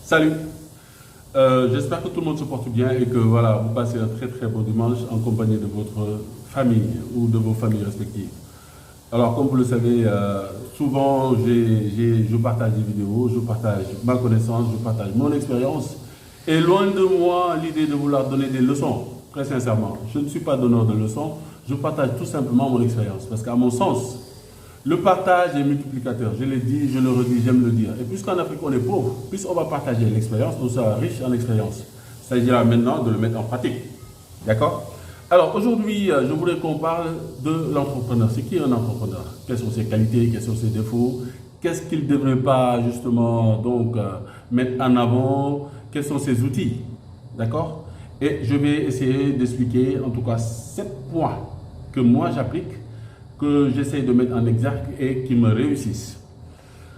Salut, j'espère que tout le monde se porte bien et que voilà, vous passez un très très beau dimanche en compagnie de votre famille ou de vos familles respectives. Alors comme vous le savez, souvent je partage des vidéos, je partage ma connaissance, je partage mon expérience et loin de moi l'idée de vouloir donner des leçons, très sincèrement. Je ne suis pas donneur de leçons, je partage tout simplement mon expérience parce qu'à mon sens, le partage est multiplicateur. Je l'ai dit, je le redis, j'aime le dire. Et puisqu'en Afrique on est pauvre, puisqu'on va partager l'expérience, on sera riche en expérience. Il s'agira maintenant de le mettre en pratique. D'accord? Alors aujourd'hui, je voulais qu'on parle de l'entrepreneur. C'est qui un entrepreneur? Quelles sont ses qualités? Quels sont ses défauts? Qu'est-ce qu'il ne devrait pas justement mettre en avant? Quels sont ses outils? D'accord? Et je vais essayer d'expliquer en tout cas 7 points que moi j'applique, que j'essaie de mettre en exergue et qui me réussissent.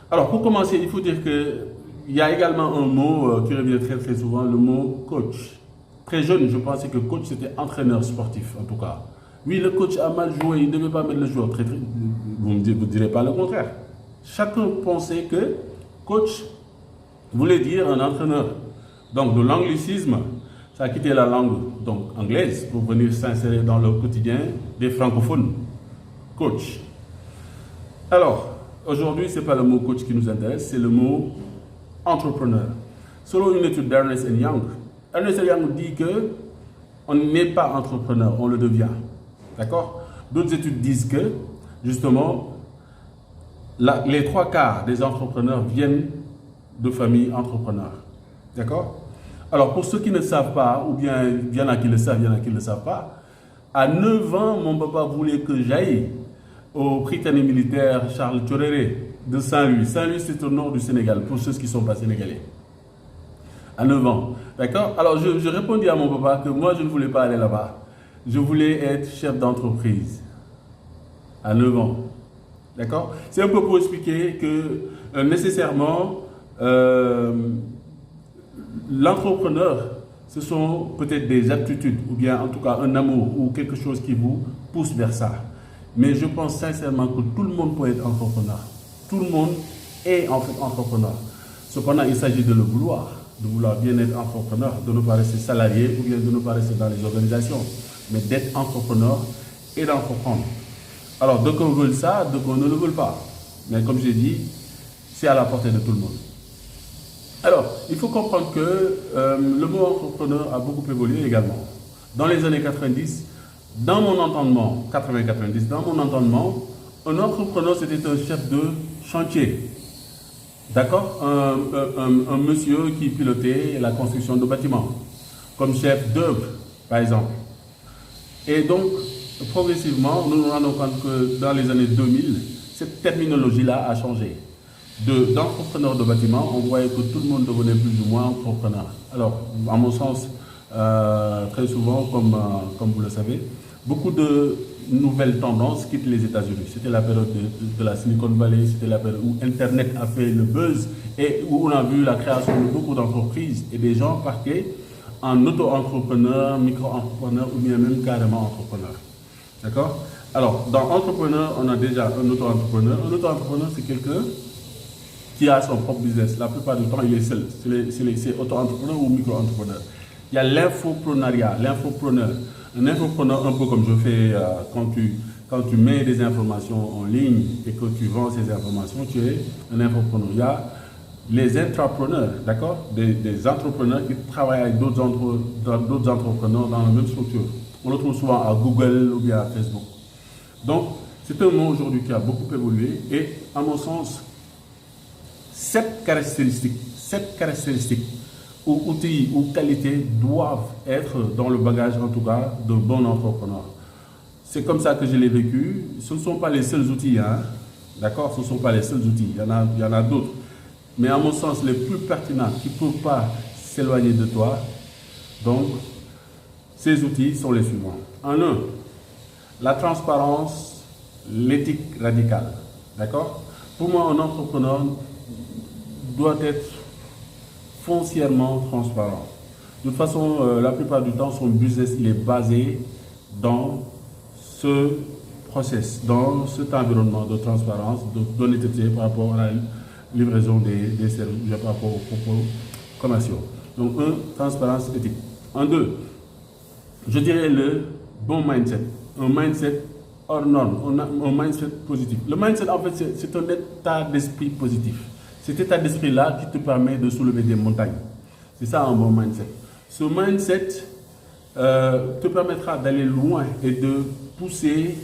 Alors pour commencer, il faut dire qu'il y a également un mot qui revient très très souvent, le mot coach. Très jeune, je pensais que coach c'était entraîneur sportif en tout cas. Oui, le coach a mal joué, il ne devait pas mettre le joueur. Vous ne direz pas le contraire. Chacun pensait que coach voulait dire un entraîneur. Donc de l'anglicisme, ça a quitté la langue donc anglaise pour venir s'insérer dans le quotidien des francophones. Coach. Alors, aujourd'hui, ce n'est pas le mot coach qui nous intéresse, c'est le mot entrepreneur. Selon une étude d'Ernest Young, Ernest Young dit que on n'est pas entrepreneur, on le devient. D'accord? D'autres études disent que, justement, les 3 quarts des entrepreneurs viennent de familles entrepreneurs. D'accord? Alors, pour ceux qui ne savent pas, ou bien il y en a qui le savent, il y en a qui ne le savent pas, à 9 ans, mon papa voulait que j'aille au Prytanée militaire Charles Tchoréré de Saint-Louis. Saint-Louis, c'est au nord du Sénégal, pour ceux qui ne sont pas sénégalais. À 9 ans. D'accord? Alors, je répondis à mon papa que moi, je ne voulais pas aller là-bas. Je voulais être chef d'entreprise. À 9 ans. D'accord? C'est un peu pour expliquer que, nécessairement, l'entrepreneur, ce sont peut-être des aptitudes, ou bien en tout cas un amour, ou quelque chose qui vous pousse vers ça. Mais je pense sincèrement que tout le monde peut être entrepreneur. Tout le monde est en fait entrepreneur. Cependant, il s'agit de le vouloir, de vouloir bien être entrepreneur, de ne pas rester salarié ou bien de ne pas rester dans les organisations, mais d'être entrepreneur et d'entreprendre. Alors, d'aucuns veulent ça, d'aucuns ne le veulent pas. Mais comme j'ai dit, c'est à la portée de tout le monde. Alors, il faut comprendre que le mot entrepreneur a beaucoup évolué également. Dans les années 90, dans mon entendement, 80-90, dans mon entendement, un entrepreneur c'était un chef de chantier. D'accord? Un monsieur qui pilotait la construction de bâtiments, comme chef d'œuvre, par exemple. Et donc, progressivement, nous nous rendons compte que dans les années 2000, cette terminologie-là a changé. D'entrepreneur de bâtiment, on voyait que tout le monde devenait plus ou moins entrepreneur. Alors, à mon sens, très souvent, comme vous le savez, beaucoup de nouvelles tendances quittent les États-Unis. C'était la période de la Silicon Valley, c'était la période où Internet a fait le buzz et où on a vu la création de beaucoup d'entreprises et des gens partaient en auto-entrepreneur, micro-entrepreneur ou bien même carrément entrepreneur. D'accord? Alors, dans entrepreneur, on a déjà un auto-entrepreneur. Un auto-entrepreneur, c'est quelqu'un qui a son propre business. La plupart du temps, il est seul. C'est auto-entrepreneur ou micro-entrepreneur. Il y a l'infoprenariat, l'infopreneur. Un infopreneur, un peu comme je fais quand tu mets des informations en ligne et que tu vends ces informations, tu es un infopreneur. Il y a les intrapreneurs, d'accord? Des entrepreneurs qui travaillent avec d'autres entrepreneurs dans la même structure. On le trouve souvent à Google ou bien à Facebook. Donc, c'est un mot aujourd'hui qui a beaucoup évolué et, à mon sens, 7 caractéristiques ou outils ou qualités doivent être dans le bagage, en tout cas, d'un bon entrepreneur. C'est comme ça que je l'ai vécu. Ce ne sont pas les seuls outils, hein? D'accord? Ce ne sont pas les seuls outils. Il y en a d'autres. Mais à mon sens, les plus pertinents qui ne peuvent pas s'éloigner de toi. Donc, ces outils sont les suivants. En un, la transparence, l'éthique radicale. D'accord? Pour moi, un entrepreneur doit être foncièrement transparent. De toute façon, la plupart du temps, son business il est basé dans ce process, dans cet environnement de transparence, d'honnêteté par rapport à la livraison des services, par rapport aux propos commerciaux. Donc, un, transparence éthique. En deux, je dirais le bon mindset. Un mindset hors norme, un mindset positif. Le mindset, en fait, c'est un état d'esprit positif. Cet état d'esprit-là qui te permet de soulever des montagnes. C'est ça un bon mindset. Ce mindset te permettra d'aller loin et de pousser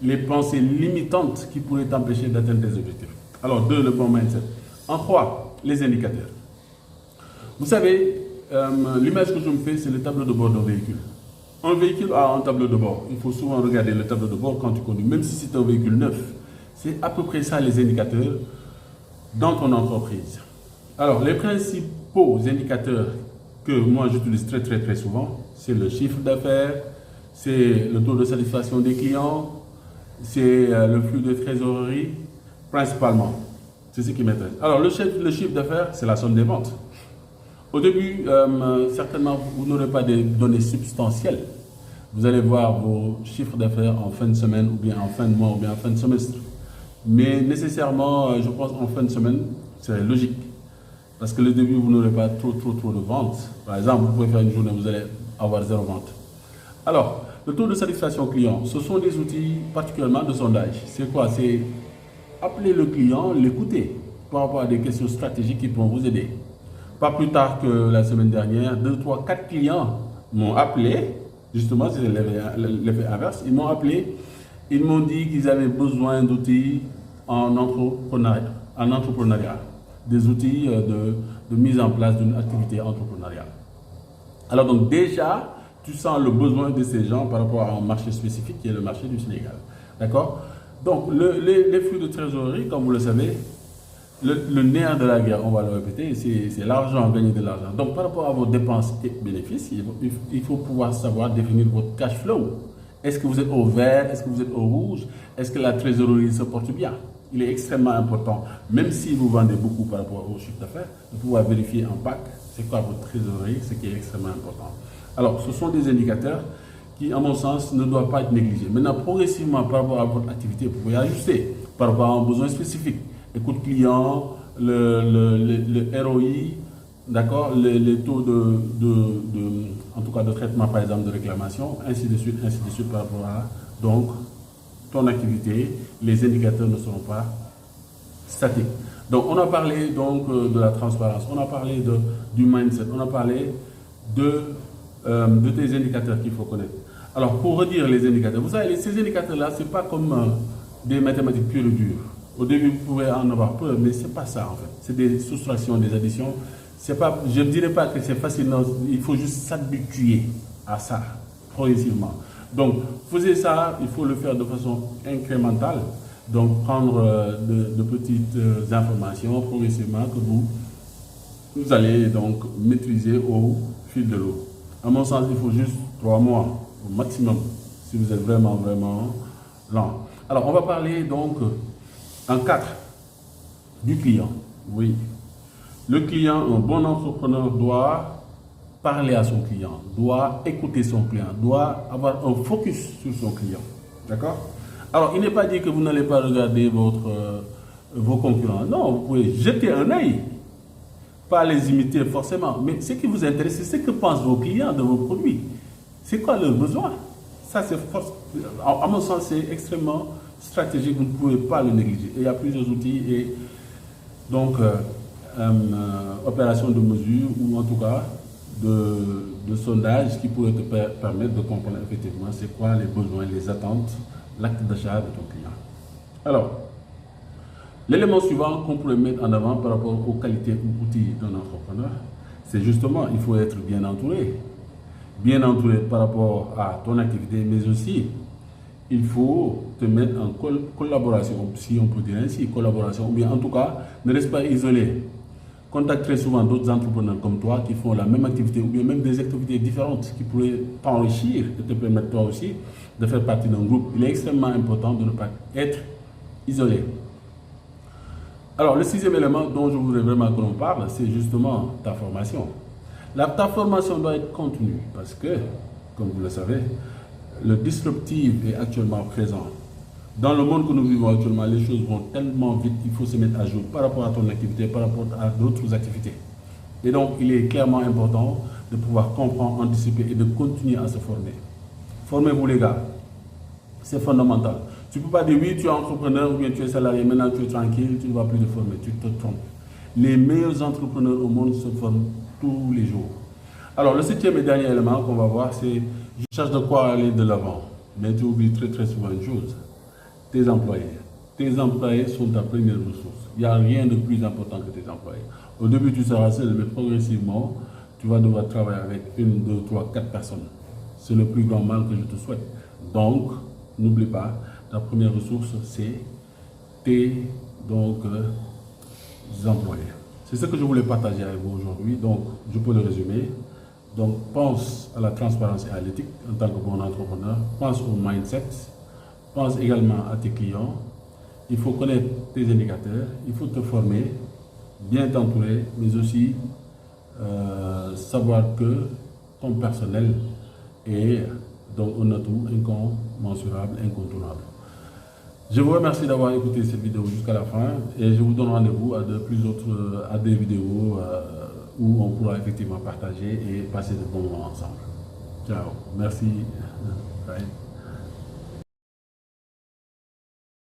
les pensées limitantes qui pourraient t'empêcher d'atteindre tes objectifs. Alors, deux, le bon mindset. En trois, les indicateurs. Vous savez, l'image que je me fais, c'est le tableau de bord d'un véhicule. Un véhicule a un tableau de bord. Il faut souvent regarder le tableau de bord quand tu conduis, même si c'est un véhicule neuf. C'est à peu près ça les indicateurs dans ton entreprise. Alors, les principaux indicateurs que moi j'utilise très souvent, c'est le chiffre d'affaires, c'est le taux de satisfaction des clients, c'est le flux de trésorerie, principalement. C'est ce qui m'intéresse. Alors, le chiffre d'affaires, c'est la somme des ventes. Au début, certainement, vous n'aurez pas des données substantielles. Vous allez voir vos chiffres d'affaires en fin de semaine, ou bien en fin de mois, ou bien en fin de semestre. Mais nécessairement, je pense en fin de semaine, c'est logique. Parce que le début, vous n'aurez pas trop de ventes. Par exemple, vous pouvez faire une journée, vous allez avoir 0 vente. Alors, le taux de satisfaction client, ce sont des outils particulièrement de sondage. C'est quoi? C'est appeler le client, l'écouter par rapport à des questions stratégiques qui pourront vous aider. Pas plus tard que la semaine dernière, 2, 3, 4 clients m'ont appelé, justement, c'est l'effet inverse, ils m'ont appelé, ils m'ont dit qu'ils avaient besoin d'outils en entrepreneuriat, des outils de mise en place d'une activité entrepreneuriale. Alors donc déjà, tu sens le besoin de ces gens par rapport à un marché spécifique qui est le marché du Sénégal. D'accord? Donc les flux de trésorerie, comme vous le savez, le nerf de la guerre, on va le répéter, c'est l'argent, gagner de l'argent. Donc par rapport à vos dépenses et bénéfices, il faut pouvoir savoir définir votre cash flow. Est-ce que vous êtes au vert? Est-ce que vous êtes au rouge? Est-ce que la trésorerie se porte bien? Il est extrêmement important, même si vous vendez beaucoup par rapport au chiffre d'affaires, de pouvoir vérifier en PAC, c'est quoi votre trésorerie, ce qui est extrêmement important. Alors, ce sont des indicateurs qui, à mon sens, ne doivent pas être négligés. Maintenant, progressivement, par rapport à votre activité, vous pouvez ajuster par rapport à un besoin spécifique. Écoute client, le ROI, d'accord, les taux en tout cas de traitement, par exemple, de réclamation, ainsi de suite par rapport à, donc, ton activité, les indicateurs ne seront pas statiques. Donc, on a parlé donc de la transparence, on a parlé du mindset, on a parlé de tes indicateurs qu'il faut connaître. Alors, pour redire les indicateurs, vous savez, ces indicateurs-là, ce n'est pas comme des mathématiques pures et dures. Au début, vous pouvez en avoir peur, mais ce n'est pas ça en fait. C'est des soustractions, des additions. Pas, je ne dirais pas que c'est facile, non, il faut juste s'habituer à ça, progressivement. Donc, faisez ça, il faut le faire de façon incrémentale. Donc, prendre de petites informations progressivement que vous allez donc maîtriser au fil de l'eau. À mon sens, il faut juste 3 mois au maximum, si vous êtes vraiment lent. Alors, on va parler donc en 4 du client. Oui. Le client, un bon entrepreneur doit parler à son client, doit écouter son client, doit avoir un focus sur son client. D'accord? Alors, il n'est pas dit que vous n'allez pas regarder vos concurrents. Non, vous pouvez jeter un œil, pas les imiter forcément. Mais ce qui vous intéresse, c'est ce que pensent vos clients de vos produits. C'est quoi leurs besoins? Ça, c'est à mon sens, c'est extrêmement stratégique. Vous ne pouvez pas le négliger. Et il y a plusieurs outils et donc opérations de mesure ou en tout cas de sondage qui pourraient te permettre de comprendre effectivement c'est quoi les besoins, les attentes, l'acte d'achat de ton client. Alors, l'élément suivant qu'on pourrait mettre en avant par rapport aux qualités ou outils d'un entrepreneur, c'est justement, il faut être bien entouré. Bien entouré par rapport à ton activité, mais aussi, il faut te mettre en collaboration, si on peut dire ainsi, collaboration, ou bien en tout cas, ne reste pas isolé. Contacte très souvent d'autres entrepreneurs comme toi qui font la même activité ou bien même des activités différentes qui pourraient t'enrichir et te permettre toi aussi de faire partie d'un groupe. Il est extrêmement important de ne pas être isolé. Alors, le 6e élément dont je voudrais vraiment que l'on parle, c'est justement ta formation. Ta formation doit être continue parce que, comme vous le savez, le disruptif est actuellement présent. Dans le monde que nous vivons actuellement, les choses vont tellement vite qu'il faut se mettre à jour par rapport à ton activité, par rapport à d'autres activités. Et donc, il est clairement important de pouvoir comprendre, anticiper et de continuer à se former. Formez-vous les gars, c'est fondamental. Tu ne peux pas dire oui, tu es entrepreneur ou bien tu es salarié, maintenant tu es tranquille, tu ne vas plus te former, tu te trompes. Les meilleurs entrepreneurs au monde se forment tous les jours. Alors, le septième et dernier élément qu'on va voir, c'est je cherche de quoi aller de l'avant. Mais tu oublies très souvent une chose, tes employés. Tes employés sont ta première ressource. Il n'y a rien de plus important que tes employés. Au début, tu seras seul, mais progressivement, tu vas devoir travailler avec 1, 2, 3, 4 personnes. C'est le plus grand mal que je te souhaite. Donc, n'oublie pas, ta première ressource, c'est tes employés. C'est ce que je voulais partager avec vous aujourd'hui. Donc, je peux le résumer. Donc, pense à la transparence et à l'éthique en tant que bon entrepreneur. Pense au mindset. Pense également à tes clients. Il faut connaître tes indicateurs. Il faut te former, bien t'entourer, mais aussi savoir que ton personnel est donc un atout incommensurable, incontournable. Je vous remercie d'avoir écouté cette vidéo jusqu'à la fin et je vous donne rendez-vous à des vidéos où on pourra effectivement partager et passer de bons moments ensemble. Ciao, merci. Bye.